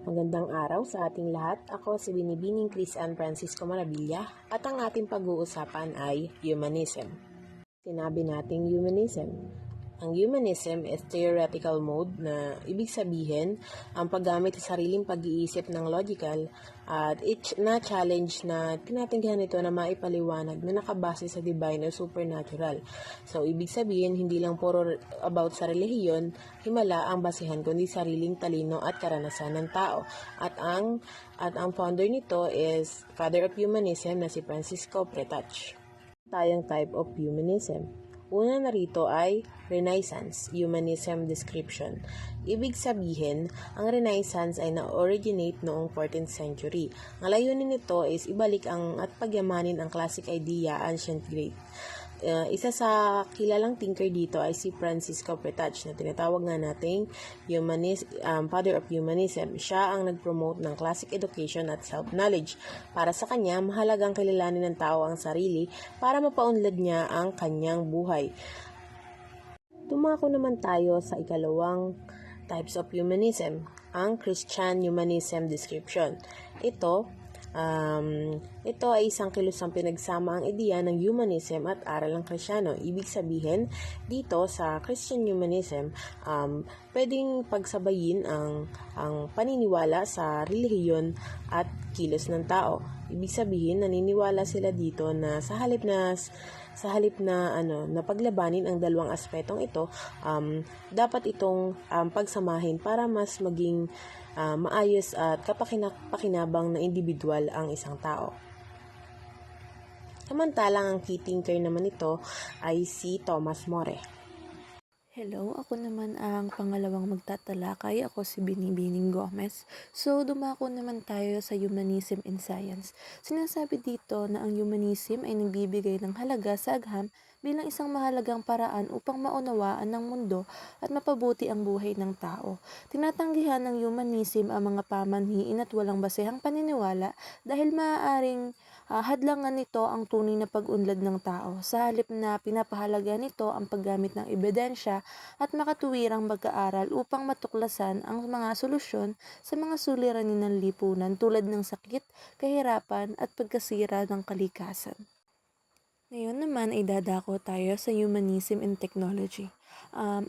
Magandang araw sa ating lahat. Ako si Binibining Chris Ann Francisco Maravilla at ang ating pag-uusapan ay humanism. Sinabi nating humanism. Ang humanism is theoretical mode na ibig sabihin ang paggamit sa sariling pag-iisip ng logical at na-challenge na tinatingnan ito na maipaliwanag na nakabase sa divine o supernatural. So, ibig sabihin, hindi lang puro about sa relihiyon, himala ang basihan kundi sariling talino at karanasan ng tao. At ang founder nito is Father of Humanism na si Francisco Pretach. Tayong type of humanism. Una narito ay Renaissance Humanism Description. Ibig sabihin, ang Renaissance ay na-originate noong 14th century. Ang layunin nito is ibalik at pagyamanin ang classic idea, ancient Greek. Isa sa kilalang thinker dito ay si Francisco Pretach na tinatawag nga nating Father of Humanism. Siya ang nag-promote ng classic education at self-knowledge. Para sa kanya, mahalagang kilalanin ng tao ang sarili para mapaunlad niya ang kanyang buhay. Tumako naman tayo sa ikalawang types of humanism, ang Christian Humanism Description. Ito ay isang kilusang pinagsama ang ideya ng humanism at aral ng Kristyano. Ibig sabihin, dito sa Christian humanism, pwedeng pagsabayin ang paniniwala sa relihiyon at kilos ng tao. Ibig sabihin, naniniwala sila dito na sa halip na paglabanin ang dalawang aspetong ito, dapat itong pagsamahin para mas maging maayos at kapakinabang na individual ang isang tao. Samantalang ang key thinker naman ito ay si Thomas More. Hello, ako naman ang pangalawang magtatalakay. Ako si Binibining Gomez. So, dumako naman tayo sa Humanism in Science. Sinasabi dito na ang humanism ay nagbibigay ng halaga sa agham bilang isang mahalagang paraan upang maunawaan ng mundo at mapabuti ang buhay ng tao. Tinatanggihan ng humanism ang mga pamanhiin at walang basehang paniniwala dahil maaaring hadlangan nito ang tunay na pag-unlad ng tao. Sa halip na pinapahalaga nito ang paggamit ng ebidensya at makatuwirang pag-aaral upang matuklasan ang mga solusyon sa mga suliranin ng lipunan tulad ng sakit, kahirapan at pagkasira ng kalikasan. Ngayon naman ay dadako tayo sa Humanism and Technology.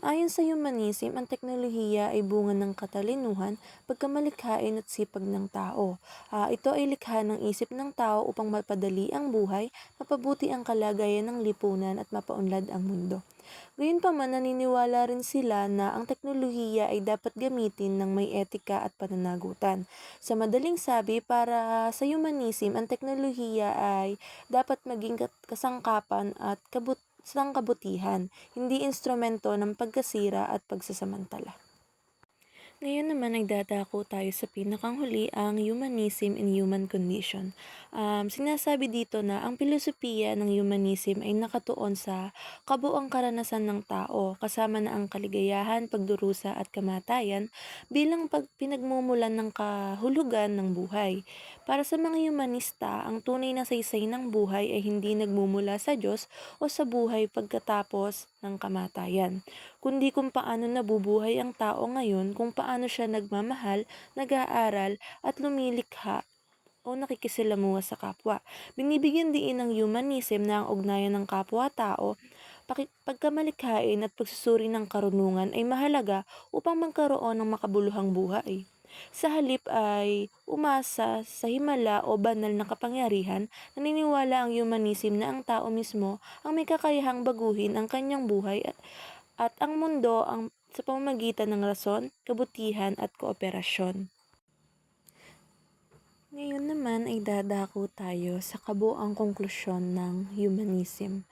Ayon sa humanism, ang teknolohiya ay bunga ng katalinuhan, pagkamalikhain at sipag ng tao. Ito ay likha ng isip ng tao upang mapadali ang buhay, mapabuti ang kalagayan ng lipunan at mapaunlad ang mundo. Gayunpaman, naniniwala rin sila na ang teknolohiya ay dapat gamitin ng may etika at pananagutan. Sa madaling sabi, para sa humanism, ang teknolohiya ay dapat maging kasangkapan at kabutihan, hindi instrumento ng pagkasira at pagsasamantala. Ngayon naman ay dadako tayo sa pinakanghuli, ang humanism and human condition. Sinasabi dito na ang pilosopiya ng humanism ay nakatuon sa kabuuang karanasan ng tao, kasama na ang kaligayahan, pagdurusa at kamatayan bilang pinagmumulan ng kahulugan ng buhay. Para sa mga humanista, ang tunay na saysay ng buhay ay hindi nagmumula sa Diyos o sa buhay pagkatapos ng kamatayan, kundi kung paano nabubuhay ang tao ngayon, kung paano siya nagmamahal, nag-aaral at lumilikha o nakikisalamuha sa kapwa. Binibigyan din ng humanism na ang ugnayan ng kapwa-tao, pagkamalikhain at pagsusuri ng karunungan ay mahalaga upang magkaroon ng makabuluhang buhay. Sa halip ay umasa sa himala o banal na kapangyarihan, naniniwala ang humanism na ang tao mismo ang may kakayahang baguhin ang kanyang buhay at ang mundo sa pamamagitan ng rason, kabutihan at kooperasyon. Ngayon naman ay dadako tayo sa kabuuang konklusyon ng humanism.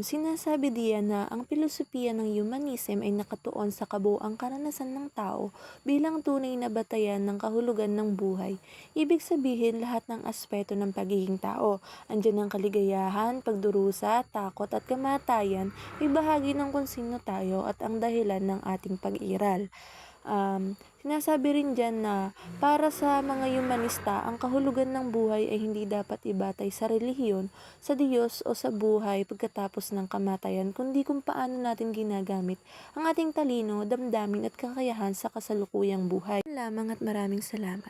Sinasabi diyan na ang pilosopiya ng humanism ay nakatuon sa kabuuang karanasan ng tao bilang tunay na batayan ng kahulugan ng buhay. Ibig sabihin, lahat ng aspeto ng pagiging tao, andyan ang kaligayahan, pagdurusa, takot at kamatayan ay bahagi ng kung sino tayo at ang dahilan ng ating pag-iral. Sinasabi rin diyan na para sa mga humanista, ang kahulugan ng buhay ay hindi dapat ibatay sa relihiyon, sa Diyos o sa buhay pagkatapos ng kamatayan, kundi kung paano natin ginagamit ang ating talino, damdamin at kakayahan sa kasalukuyang buhay. Yun lamang at maraming salamat.